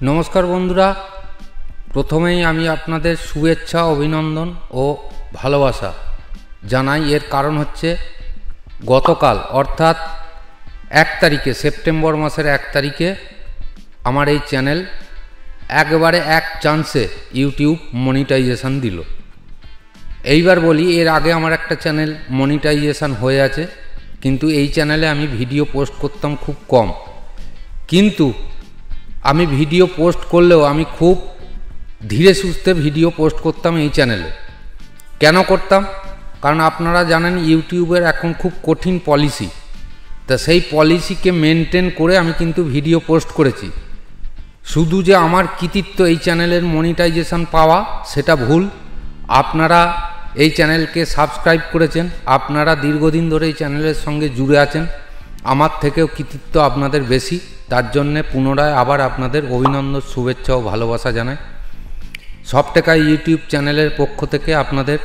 নমস্কার বন্ধুরা, প্রথমেই আমি আপনাদের শুভেচ্ছা, অভিনন্দন ও ভালোবাসা জানাই। এর কারণ হচ্ছে গতকাল অর্থাৎ 1 তারিখে, সেপ্টেম্বর মাসের 1 তারিখে আমার এই চ্যানেল একবারে এক চান্সে ইউটিউব মনিটাইজেশন দিল। এইবার বলি, এর আগে আমার একটা চ্যানেল মনিটাইজেশন হয়ে আছে, কিন্তু এই চ্যানেলে আমি ভিডিও পোস্ট করতাম খুব কম। কিন্তু আমি ভিডিও পোস্ট করলেও আমি খুব ধীরে সুস্থে ভিডিও পোস্ট করতাম এই চ্যানেলে। কেন করতাম? কারণ আপনারা জানেন ইউটিউবের এখন খুব কঠিন পলিসি, তা সেই পলিসিকে মেনটেন করে আমি কিন্তু ভিডিও পোস্ট করেছি। শুধু যে আমার কৃতিত্ব এই চ্যানেলের মনিটাইজেশন পাওয়া, সেটা ভুল। আপনারা এই চ্যানেলকে সাবস্ক্রাইব করেছেন, আপনারা দীর্ঘদিন ধরে এই চ্যানেলের সঙ্গে জুড়ে আছেন, আমার থেকেও কৃতিত্ব আপনাদের বেশি। তার জন্যে পুনরায় আবার আপনাদের অভিনন্দন, শুভেচ্ছা ও ভালোবাসা জানাই। সবটেকা ইউটিউব চ্যানেলের পক্ষ থেকে আপনাদের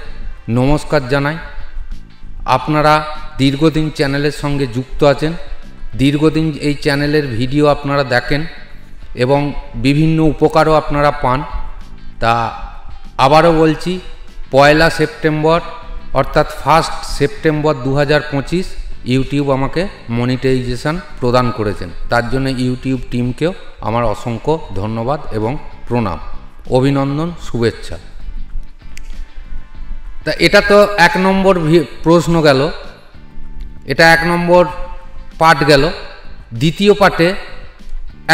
নমস্কার জানাই। আপনারা দীর্ঘদিন চ্যানেলের সঙ্গে যুক্ত আছেন, দীর্ঘদিন এই চ্যানেলের ভিডিও আপনারা দেখেন এবং বিভিন্ন উপকারও আপনারা পান। তা আবারও বলছি, 1 সেপ্টেম্বর অর্থাৎ 1 সেপ্টেম্বর 2025 ইউটিউব আমাকে মনিটাইজেশন প্রদান করেছেন। তার জন্য ইউটিউব টিমকেও আমার অসংখ্য ধন্যবাদ এবং প্রণাম, অভিনন্দন, শুভেচ্ছা। তা এটা তো 1 নম্বর প্রশ্ন গেল, এটা 1 নম্বর পার্ট গেল। দ্বিতীয় পার্টে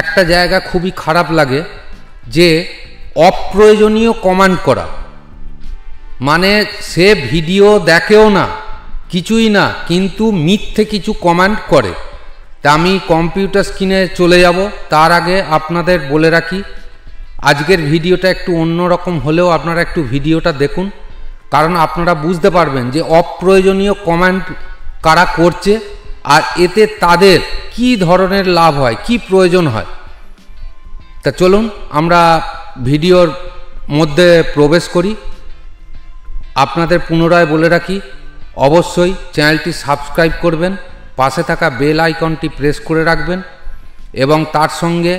একটা জায়গা খুবই খারাপ লাগে, যে অপ্রয়োজনীয় কমেন্ট করা। মানে সে ভিডিও দেখেও না, কিছুই না, কিন্তু মিথ্যে কিছু কমেন্ট করে। তা আমি কম্পিউটার স্ক্রিনে চলে যাব, তার আগে আপনাদের বলে রাখি, আজকের ভিডিওটা একটু অন্যরকম হলেও আপনারা একটু ভিডিওটা দেখুন, কারণ আপনারা বুঝতে পারবেন যে অপ্রয়োজনীয় কমেন্ট কারা করছে আর এতে তাদের কি ধরনের লাভ হয়, কি প্রয়োজন হয়। তা চলুন আমরা ভিডিওর মধ্যে প্রবেশ করি। আপনাদের পুনরায় বলে রাখি, অবশ্যই চ্যানেলটি সাবস্ক্রাইব করবেন, পাশে থাকা বেল আইকনটি প্রেস করে রাখবেন এবং তার সঙ্গে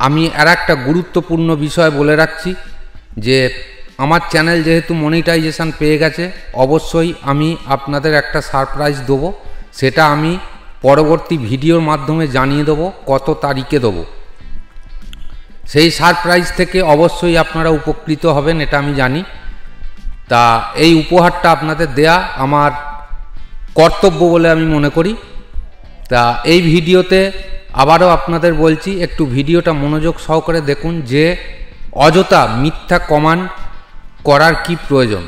আমি আর একটা গুরুত্বপূর্ণ বিষয় বলে রাখছি, যে আমার চ্যানেল যেহেতু মনিটাইজেশন পেয়ে গেছে, অবশ্যই আমি আপনাদের একটা সারপ্রাইজ দেবো। সেটা আমি পরবর্তী ভিডিওর মাধ্যমে জানিয়ে দেবো কত তারিখে দেবো। সেই সারপ্রাইজ থেকে অবশ্যই আপনারা উপকৃত হবেন, এটা আমি জানি। তা এই উপহারটা আপনাদের দেয়া আমার কর্তব্য বলে আমি মনে করি। তা এই ভিডিওতে আবারও আপনাদের বলছি, একটু ভিডিওটা মনোযোগ সহকারে দেখুন, যে অযথা মিথ্যা কমেন্ট করার কি প্রয়োজন।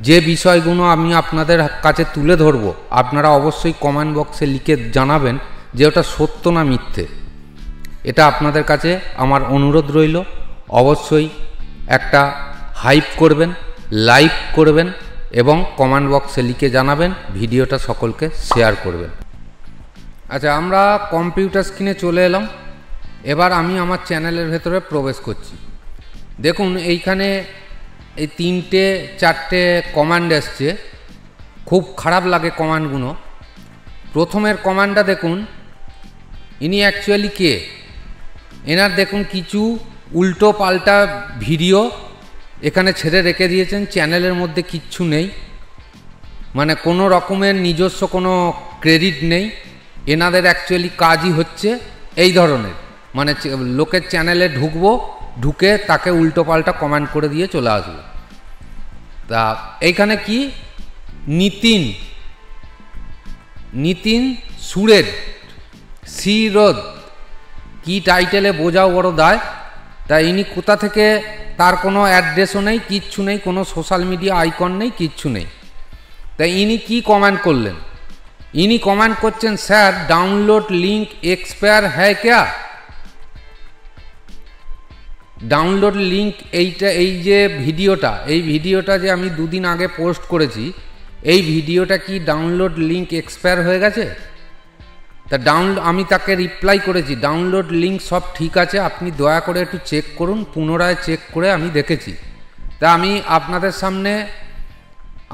যে বিষয়গুলো আমি আপনাদের কাছে তুলে ধরবো, আপনারা অবশ্যই কমেন্ট বক্সে লিখে জানাবেন যে ওটা সত্য না মিথ্যে। এটা আপনাদের কাছে আমার অনুরোধ রইল। অবশ্যই একটা হাইপ করবেন, লাইক করবেন এবং কমেন্ট বক্সে লিখে জানাবেন, ভিডিওটা সকলকে শেয়ার করবেন। আচ্ছা, আমরা কম্পিউটার স্ক্রিনে চলে এলাম। এবার আমি আমার চ্যানেলের ভেতরে প্রবেশ করছি। দেখুন এইখানে এই 3-4টে কমান্ড এসছে, খুব খারাপ লাগে কমান্ডগুলো। প্রথমের কমান্ডটা দেখুন, ইনি অ্যাকচুয়ালি কে? এনার দেখুন কিছু উল্টো পাল্টা ভিডিও এখানে ছেড়ে রেখে দিয়েছেন, চ্যানেলের মধ্যে কিচ্ছু নেই, মানে কোনো রকমের নিজস্ব কোনো ক্রেডিট নেই। এনাদের অ্যাকচুয়ালি কাজই হচ্ছে এই ধরনের, মানে লোকের চ্যানেলে ঢুকবো, ঢুকে তাকে উল্টো পাল্টা কমেন্ট করে দিয়ে চলে আসবো। তা এইখানে কি নিতিন সুরের সিরোদ, কি টাইটেলে বোঝাও বড় দায়। তা ইনি কোথা থেকে, তার কোনো অ্যাড্রেসও নেই, কিচ্ছু নেই, কোনো সোশ্যাল মিডিয়া আইকন নেই, কিচ্ছু নেই। তাই ইনি কি কমেন্ট করলেন? ইনি কমেন্ট করছেন, স্যার ডাউনলোড লিঙ্ক এক্সপায়ার হ্যায় ক্যা? ডাউনলোড লিঙ্ক, এইটা এই যে ভিডিওটা যে আমি 2 দিন আগে পোস্ট করেছি, এই ভিডিওটা কি ডাউনলোড লিঙ্ক এক্সপায়ার হয়ে গেছে? তা আমি তাকে রিপ্লাই করেছি, ডাউনলোড লিঙ্ক সব ঠিক আছে, আপনি দয়া করে একটু চেক করুন। পুনরায় চেক করে আমি দেখেছি। তা আমি আপনাদের সামনে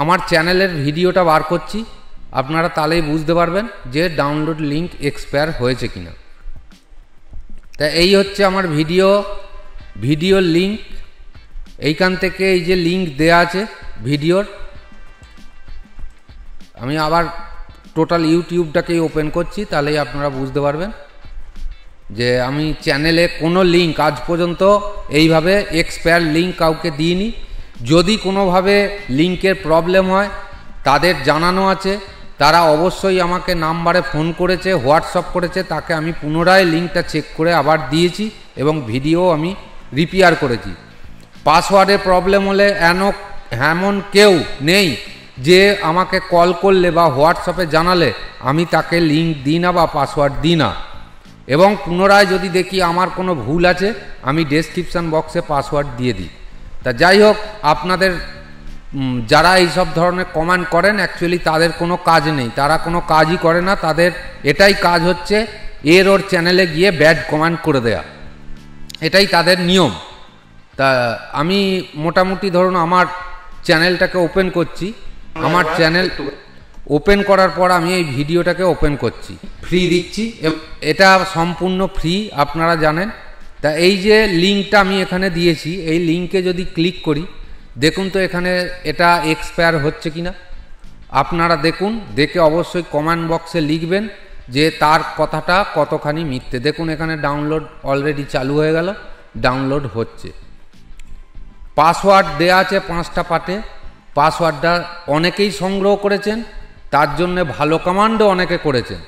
আমার চ্যানেলের ভিডিওটা বার করছি, আপনারা তাহলেই বুঝতে পারবেন যে ডাউনলোড লিঙ্ক এক্সপায়ার হয়েছে কিনা। তা এই হচ্ছে আমার ভিডিওর লিঙ্ক। এইখান থেকে এই যে লিঙ্ক দেয়া আছে ভিডিওর, আমি আবার টোটাল ইউটিউবটাকেই ওপেন করছি, তাহলেই আপনারা বুঝতে পারবেন যে আমি চ্যানেলে কোনো লিঙ্ক আজ পর্যন্ত এইভাবে এক্সপায়ার লিঙ্ক কাউকে দিইনি। যদি কোনোভাবে লিঙ্কের প্রবলেম হয় তাদের জানানো আছে, তারা অবশ্যই আমাকে নাম্বারে ফোন করেছে, হোয়াটসঅ্যাপ করেছে, তাকে আমি পুনরায় লিঙ্কটা চেক করে আবার দিয়েছি এবং ভিডিও আমি রিপেয়ার করেছি। পাসওয়ার্ডের প্রবলেম হলে এমন কেউ নেই যে আমাকে কল করলে বা হোয়াটসঅ্যাপে জানালে আমি তাকে লিঙ্ক দিই না বা পাসওয়ার্ড দিই না। এবং পুনরায় যদি দেখি আমার কোনো ভুল আছে আমি ডেসক্রিপশান বক্সে পাসওয়ার্ড দিয়ে দিই। তা যাই হোক, আপনাদের যারা এইসব ধরনের কমেন্ট করেন অ্যাকচুয়ালি তাদের কোনো কাজ নেই, তারা কোনো কাজই করে না, তাদের এটাই কাজ হচ্ছে ওর চ্যানেলে গিয়ে ব্যাড কমেন্ট করে দেয়া, এটাই তাদের নিয়ম। তা আমি মোটামুটি ধরুন আমার চ্যানেলটাকে ওপেন করছি, আমার চ্যানেল ওপেন করার পর আমি এই ভিডিওটাকে ওপেন করছি, ফ্রি দিচ্ছি, এটা সম্পূর্ণ ফ্রি আপনারা জানেন। তা এই যে লিঙ্কটা আমি এখানে দিয়েছি, এই লিঙ্কে যদি ক্লিক করি দেখুন তো এখানে এটা এক্সপায়ার হচ্ছে কিনা আপনারা দেখুন, দেখে অবশ্যই কমেন্ট বক্সে লিখবেন যে তার কথাটা কতখানি মিথ্যে। দেখুন এখানে ডাউনলোড অলরেডি চালু হয়ে গেল, ডাউনলোড হচ্ছে। পাসওয়ার্ড দেয়া আছে 5টা পার্টে, পাসওয়ার্ডটা অনেকেই সংগ্রহ করেছেন, তার জন্যে ভালো কমান্ডও অনেকে করেছেন।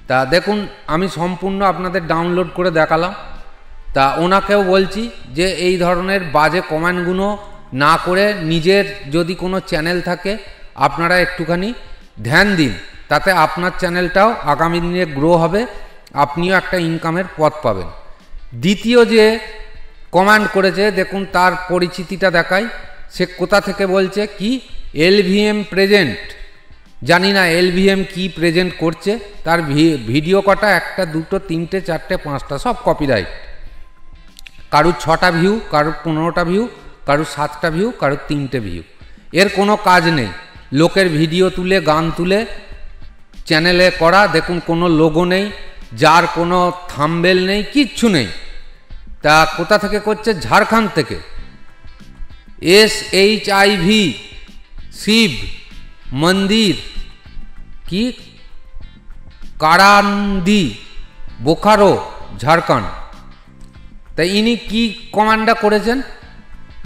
তা দেখুন আমি সম্পূর্ণ আপনাদের ডাউনলোড করে দেখালাম। তা ওনাকেও বলছি যে এই ধরনের বাজে কমেন্টগুলো না করে নিজের যদি কোনো চ্যানেল থাকে আপনারা একটুখানি ধ্যান দিন, তাতে আপনার চ্যানেলটাও আগামী দিনে গ্রো হবে, আপনিও একটা ইনকামের পথ পাবেন। দ্বিতীয় যে কমেন্ট করেছে দেখুন তার পরিচিতিটা দেখাই, সে কোথা থেকে বলছে কি LVM প্রেজেন্ট, জানি না LVM কি প্রেজেন্ট করছে, তার ভিডিও কটা 1টা 2টো 3টে 4টে 5টা সব কপিরাইট, কারুর 6টা ভিউ, কারুর 15টা ভিউ, কারুর 7টা ভিউ, কারুর 3টে ভিউ। এর কোনো কাজ নেই, লোকের ভিডিও তুলে গান তুলে চ্যানেলে করা। দেখুন কোনো লোগো নেই, যার কোনো থাম্বনেল নেই, কিচ্ছু নেই। তা কোথা থেকে করছে? ঝাড়খণ্ড থেকে। SHIV শিব মন্দির কি কারান্দি, বোকারো, ঝাড়খণ্ড। তাই ইনি কি কমান্ডটা করেছেন?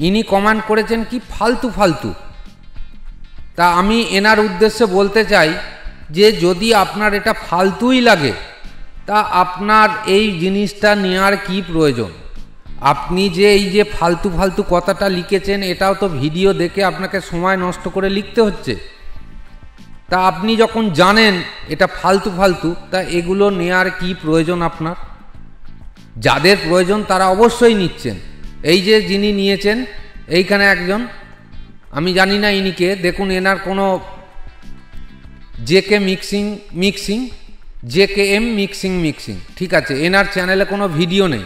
ইনি কমান্ড করেছেন কি ফালতু ফালতু। তা আমি এনার উদ্দেশ্যে বলতে চাই যে যদি আপনার এটা ফালতুই লাগে তা আপনার এই জিনিসটা নেওয়ার কি প্রয়োজন? আপনি যে এই যে ফালতু ফালতু কথাটা লিখেছেন এটাও তো ভিডিও দেখে আপনাকে সময় নষ্ট করে লিখতে হচ্ছে। তা আপনি যখন জানেন এটা ফালতু ফালতু, তা এগুলো নেওয়ার কি প্রয়োজন আপনার? যাদের প্রয়োজন তারা অবশ্যই নিচ্ছেন। এই যে যিনি নিয়েছেন এইখানে একজন, আমি জানি না ইনিকে, দেখুন এনার কোনো JKM মিক্সিং, ঠিক আছে, এনার চ্যানেলে কোনো ভিডিও নেই,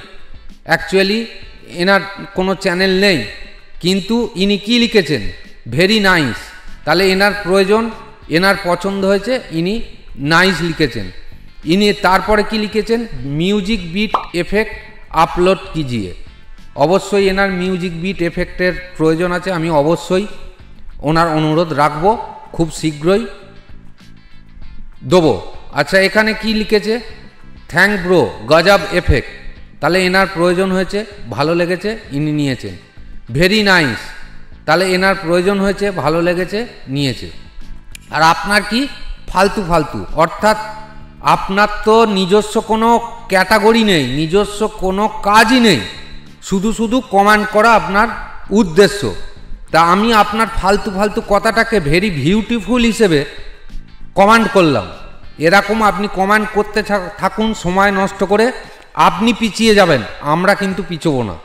অ্যাকচুয়ালি এনার কোনো চ্যানেল নেই, কিন্তু ইনি কি লিখেছেন ভেরি নাইস। তাহলে এনার প্রয়োজন, এনার পছন্দ হয়েছে, ইনি নাইস লিখেছেন। ইনি তারপরে কি লিখেছেন মিউজিক বিট এফেক্ট আপলোড কিজিয়ে। অবশ্যই এনার মিউজিক বিট এফেক্টের প্রয়োজন আছে, আমি অবশ্যই ওনার অনুরোধ রাখবো, খুব শীঘ্রই দেবো। আচ্ছা এখানে কি লিখেছে থ্যাংক ব্রো গজব এফেক্ট, তাহলে এনার প্রয়োজন হয়েছে, ভালো লেগেছে, ইনি নিয়েছেন। ভেরি নাইস, তাহলে এনার প্রয়োজন হয়েছে, ভালো লেগেছে, নিয়েছে। আর আপনার কি ফালতু ফালতু, অর্থাৎ আপনার তো নিজস্ব কোনো ক্যাটাগরি নেই, নিজস্ব কোনো কাজই নেই, শুধু শুধু কমেন্ট করা আপনার উদ্দেশ্য। তা আমি আপনার ফালতু ফালতু কথাটাকে ভেরি বিউটিফুল হিসেবে কমেন্ট করলাম। এরকম আপনি কমেন্ট করতে থাকুন সময় নষ্ট করে, আপনি পিছিয়ে যাবেন, আমরা কিন্তু পিছবো না,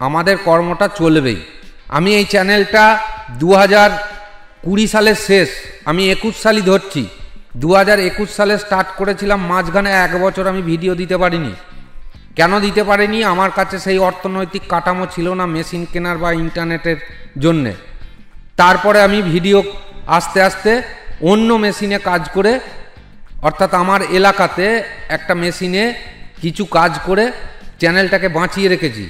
আমাদের কর্মটা চলবেই। আমি এই চ্যানেলটা 2020 সালের শেষ, আমি 21 সালই ধরছি, 2021 সালে স্টার্ট করেছিলাম, মাঝখানে 1 বছর আমি ভিডিও দিতে পারিনি। কেন দিতে পারিনি? আমার কাছে সেই অর্থনৈতিক কাঠামো ছিল না মেশিন কেনার বা ইন্টারনেটের জন্যে। তারপরে আমি ভিডিও আস্তে আস্তে অন্য মেশিনে কাজ করে, অর্থাৎ আমার এলাকাতে একটা মেশিনে কিছু কাজ করে চ্যানেলটাকে বাঁচিয়ে রেখেছি।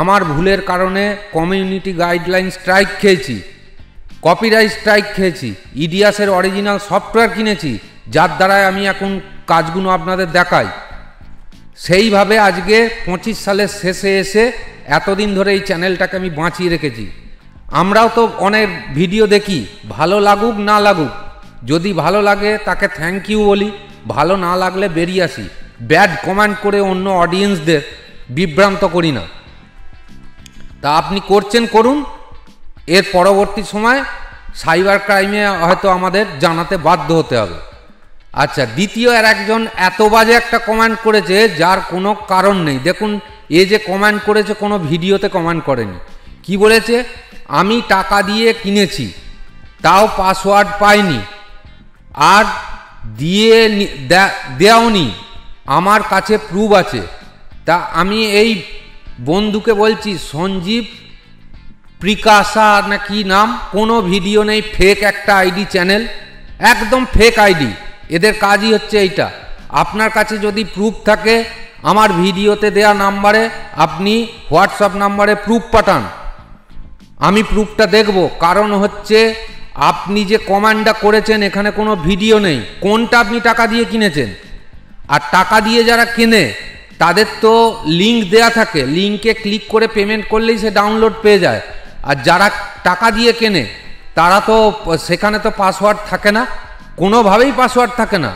আমার ভুলের কারণে কমিউনিটি গাইডলাইন স্ট্রাইক খেয়েছি, কপিরাইট স্ট্রাইক খেয়েছি, ইডিয়াসের অরিজিনাল সফটওয়্যার কিনেছি, যার দ্বারায় আমি এখন কাজগুলো আপনাদের দেখাই। সেইভাবে আজকে 25 সালের শেষে এসে এতদিন ধরে এই চ্যানেলটাকে আমি বাঁচিয়ে রেখেছি। আমরাও তো অনেক ভিডিও দেখি, ভালো লাগুক না লাগুক, যদি ভালো লাগে তাকে থ্যাংক ইউ বলি, ভালো না লাগলে বেরিয়ে আসি। ব্যাড কমেন্ট করে অন্য অডিয়েন্সদের বিভ্রান্ত করি না। তা আপনি করছেন করুন, এর পরবর্তী সময় সাইবার ক্রাইমে হয়তো আমাদের জানাতে বাধ্য হতে হবে। আচ্ছা, দ্বিতীয় আর একজন এত বাজে একটা কমেন্ট করেছে যার কোনো কারণ নেই। দেখুন, এ যে কমেন্ট করেছে কোনো ভিডিওতে কমেন্ট করেনি। কি বলেছে? আমি টাকা দিয়ে কিনেছি, তাও পাসওয়ার্ড পাইনি, আর দিয়ে দেওনি, আমার কাছে প্রুফ আছে। তা আমি এই বন্ধুকে বলছি, সঞ্জীব প্রিকাশা না কি নাম, কোনো ভিডিও নেই, ফেক একটা আইডি চ্যানেল, একদম ফেক আইডি। এদের কাজই হচ্ছে এইটা। আপনার কাছে যদি প্রুফ থাকে আমার ভিডিওতে দেয়া নাম্বারে আপনি হোয়াটসঅ্যাপ নাম্বারে প্রুফ পাঠান, আমি প্রুফটা দেখব। কারণ হচ্ছে আপনি যে কমেন্টটা করেছেন এখানে কোনো ভিডিও নেই, কোনটা আপনি টাকা দিয়ে কিনেছেন। আর টাকা দিয়ে যারা কেনে তাদের তো লিঙ্ক দেয়া থাকে, লিঙ্কে ক্লিক করে পেমেন্ট করলেই সে ডাউনলোড পেয়ে যায়। আর যারা টাকা দিয়ে কেনে তারা তো সেখানে তো পাসওয়ার্ড থাকে না, কোনোভাবেই পাসওয়ার্ড থাকে না।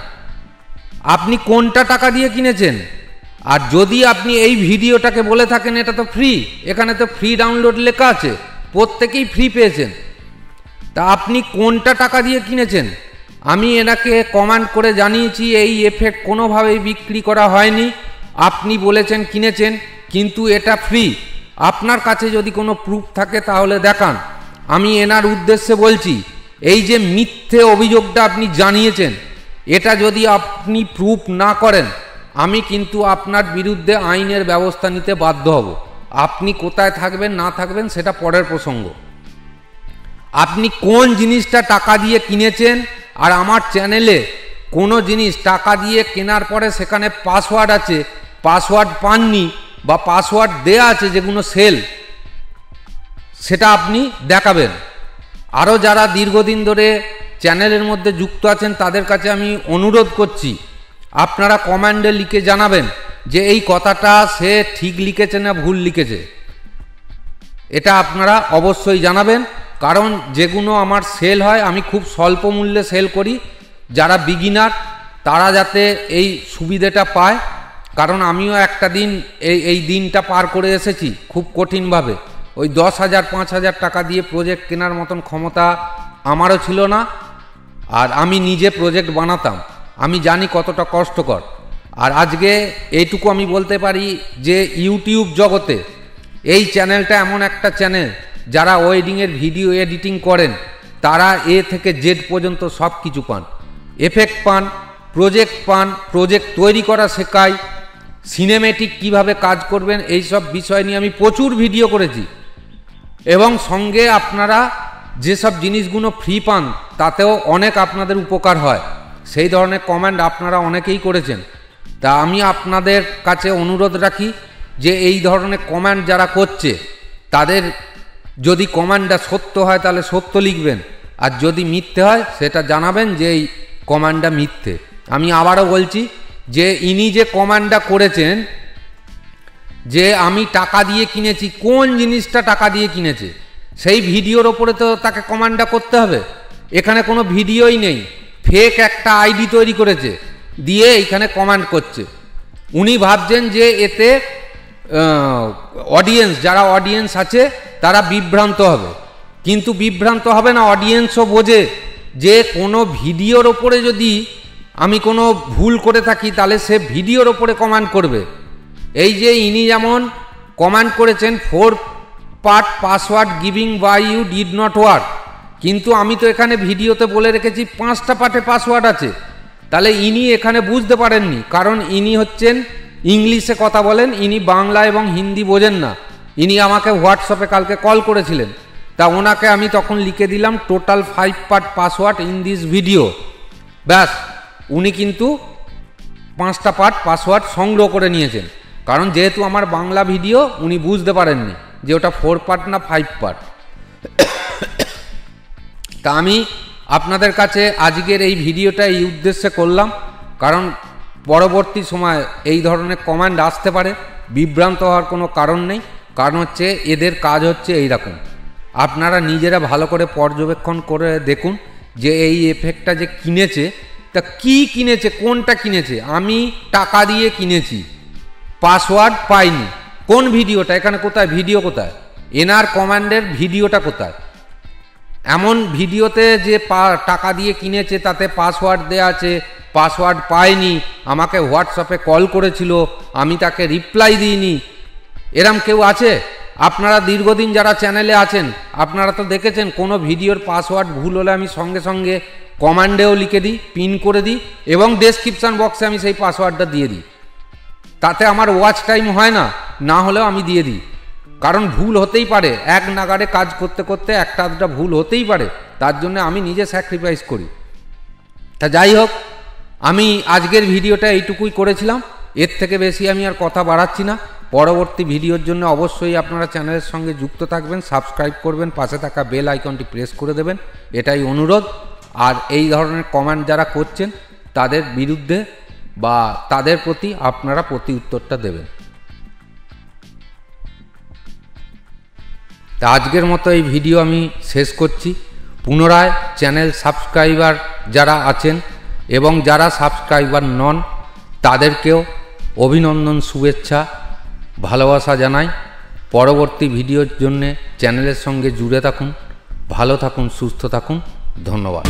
আপনি কোনটা টাকা দিয়ে কিনেছেন? আর যদি আপনি এই ভিডিওটাকে বলে থাকেন এটা তো ফ্রি, এখানে তো ফ্রি ডাউনলোড লেখা আছে, প্রত্যেকেই ফ্রি পেয়েছেন, তা আপনি কোনটা টাকা দিয়ে কিনেছেন? আমি এনাকে কমেন্ট করে জানিয়েছি এই এফেক্ট কোনোভাবেই বিক্রি করা হয়নি, আপনি বলেছেন কিনেছেন, কিন্তু এটা ফ্রি। আপনার কাছে যদি কোনো প্রুফ থাকে তাহলে দেখান। আমি এনার উদ্দেশ্যে বলছি, এই যে মিথ্যে অভিযোগটা আপনি জানিয়েছেন, এটা যদি আপনি প্রুফ না করেন আমি কিন্তু আপনার বিরুদ্ধে আইনের ব্যবস্থা নিতে বাধ্য হব। আপনি কোথায় থাকবেন না থাকবেন সেটা পরের প্রসঙ্গ। আপনি কোন জিনিসটা টাকা দিয়ে কিনেছেন, আর আমার চ্যানেলে কোনো জিনিস টাকা দিয়ে কেনার পরে সেখানে পাসওয়ার্ড আছে, পাসওয়ার্ড পাননি বা পাসওয়ার্ড দেয়া আছে যেগুলো সেল, সেটা আপনি দেখাবেন। আরও যারা দীর্ঘদিন ধরে চ্যানেলের মধ্যে যুক্ত আছেন তাদের কাছে আমি অনুরোধ করছি, আপনারা কমেন্টে লিখে জানাবেন যে এই কথাটা সে ঠিক লিখেছে না ভুল লিখেছে। এটা আপনারা অবশ্যই জানাবেন, কারণ যেগুলো আমার সেল হয় আমি খুব স্বল্প মূল্যে সেল করি। যারা বিগিনার তারা যাতে এই সুবিধাটা পায়, কারণ আমিও একটা দিন এই দিনটা পার করে এসেছি খুব কঠিনভাবে। ওই 10,000 5,000 টাকা দিয়ে প্রজেক্ট কেনার মতন ক্ষমতা আমারও ছিল না, আর আমি নিজে প্রজেক্ট বানাতাম, আমি জানি কতটা কষ্টকর। আর আজকে এইটুকু আমি বলতে পারি যে ইউটিউব জগতে এই চ্যানেলটা এমন একটা চ্যানেল, যারা ওয়েডিংয়ের ভিডিও এডিটিং করেন তারা এ থেকে জেড পর্যন্ত সব কিছু পান, এফেক্ট পান, প্রজেক্ট তৈরি করা শেখায়, সিনেমেটিক কিভাবে কাজ করবেন এই সব বিষয় নিয়ে আমি প্রচুর ভিডিও করেছি। এবং সঙ্গে আপনারা যেসব জিনিসগুলো ফ্রি পান তাতেও অনেক আপনাদের উপকার হয়, সেই ধরনের কমেন্ট আপনারা অনেকেই করেছেন। তা আমি আপনাদের কাছে অনুরোধ রাখি যে এই ধরনের কমেন্ট যারা করছে তাদের যদি কমেন্টটা সত্য হয় তাহলে সত্য লিখবেন, আর যদি মিথ্যে হয় সেটা জানাবেন যে এই কমেন্টটা মিথ্যে। আমি আবারও বলছি যে ইনি যে কমেন্টটা করেছেন যে আমি টাকা দিয়ে কিনেছি, কোন জিনিসটা টাকা দিয়ে কিনেছে সেই ভিডিওর ওপরে তো তাকে কমেন্টটা করতে হবে। এখানে কোনো ভিডিওই নেই, ফেক একটা আইডি তৈরি করেছে দিয়ে এইখানে কমেন্ট করছে। উনি ভাবছেন যে এতে অডিয়েন্স, যারা অডিয়েন্স আছে তারা বিভ্রান্ত হবে, কিন্তু বিভ্রান্ত হবে না। অডিয়েন্সও বোঝে যে কোনো ভিডিওর ওপরে যদি আমি কোনো ভুল করে থাকি তাহলে সে ভিডিওর ওপরে কমেন্ট করবে। এই যে ইনি যেমন কমেন্ট করেছেন 4 part password giving by you did not work, কিন্তু আমি তো এখানে ভিডিওতে বলে রেখেছি 5টা পার্টে পাসওয়ার্ড আছে। তাহলে ইনি এখানে বুঝতে পারেননি, কারণ ইনি হচ্ছেন ইংলিশে কথা বলেন, ইনি বাংলা এবং হিন্দি বোঝেন না। ইনি আমাকে হোয়াটসঅ্যাপে কালকে কল করেছিলেন, তা ওনাকে আমি তখন লিখে দিলাম total 5 part password in this video, ব্যাস উনি কিন্তু 5টা পার্ট পাসওয়ার্ড সংগ্রহ করে নিয়েছেন। কারণ যেহেতু আমার বাংলা ভিডিও উনি বুঝতে পারেননি যে ওটা 4 পার্ট না 5 পার্ট। তা আমি আপনাদের কাছে আজকের এই ভিডিওটা এই উদ্দেশ্যে করলাম, কারণ পরবর্তী সময় এই ধরনের কমেন্ট আসতে পারে, বিভ্রান্ত হওয়ার কোনো কারণ নেই। কারণ হচ্ছে এদের কাজ হচ্ছে এই রকম। আপনারা নিজেরা ভালো করে পর্যবেক্ষণ করে দেখুন যে এই এফেক্টটা যে কিনেছে, তা কি কিনেছে, কোনটা কিনেছে। আমি টাকা দিয়ে কিনেছি, পাসওয়ার্ড পাইনি। কোন ভিডিওটা, এখানে কোথায় ভিডিও, কোথায় এনার কমান্ডের ভিডিওটা কোথায়? এমন ভিডিওতে যে টাকা দিয়ে কিনেছে তাতে পাসওয়ার্ড দেওয়া আছে, পাসওয়ার্ড পায়নি, আমাকে হোয়াটসঅ্যাপে কল করেছিল, আমি তাকে রিপ্লাই দিইনি, এরম কেউ আছে? আপনারা দীর্ঘদিন যারা চ্যানেলে আছেন আপনারা তো দেখেছেন কোনো ভিডিওর পাসওয়ার্ড ভুল হলে আমি সঙ্গে সঙ্গে কমান্ডেও লিখে দিই, পিন করে দিই এবং ডেসক্রিপশান বক্সে আমি সেই পাসওয়ার্ডটা দিয়ে দিই। তাতে আমার ওয়াচ টাইম হয় না, না হলেও আমি দিয়ে দিই। কারণ ভুল হতেই পারে, এক নাগাড়ে কাজ করতে করতে একটা আধটা ভুল হতেই পারে, তার জন্য আমি নিজে স্যাক্রিফাইস করি। তা যাই হোক, আমি আজকের ভিডিওটা এইটুকুই করেছিলাম, এর থেকে বেশি আমি আর কথা বাড়াচ্ছি না। পরবর্তী ভিডিওর জন্য অবশ্যই আপনারা চ্যানেলের সঙ্গে যুক্ত থাকবেন, সাবস্ক্রাইব করবেন, পাশে থাকা বেল আইকনটি প্রেস করে দেবেন, এটাই অনুরোধ। আর এই ধরনের কমেন্ট যারা করছেন তাদের বিরুদ্ধে বা তাদের প্রতি আপনারা প্রতি উত্তরটা দেবেন। তা আজকের মতো এই ভিডিও আমি শেষ করছি। পুনরায় চ্যানেল সাবস্ক্রাইবার যারা আছেন এবং যারা সাবস্ক্রাইবার নন তাদেরকেও অভিনন্দন, শুভেচ্ছা, ভালোবাসা জানাই। পরবর্তী ভিডিওর জন্যে চ্যানেলের সঙ্গে জুড়ে থাকুন, ভালো থাকুন, সুস্থ থাকুন, ধন্যবাদ।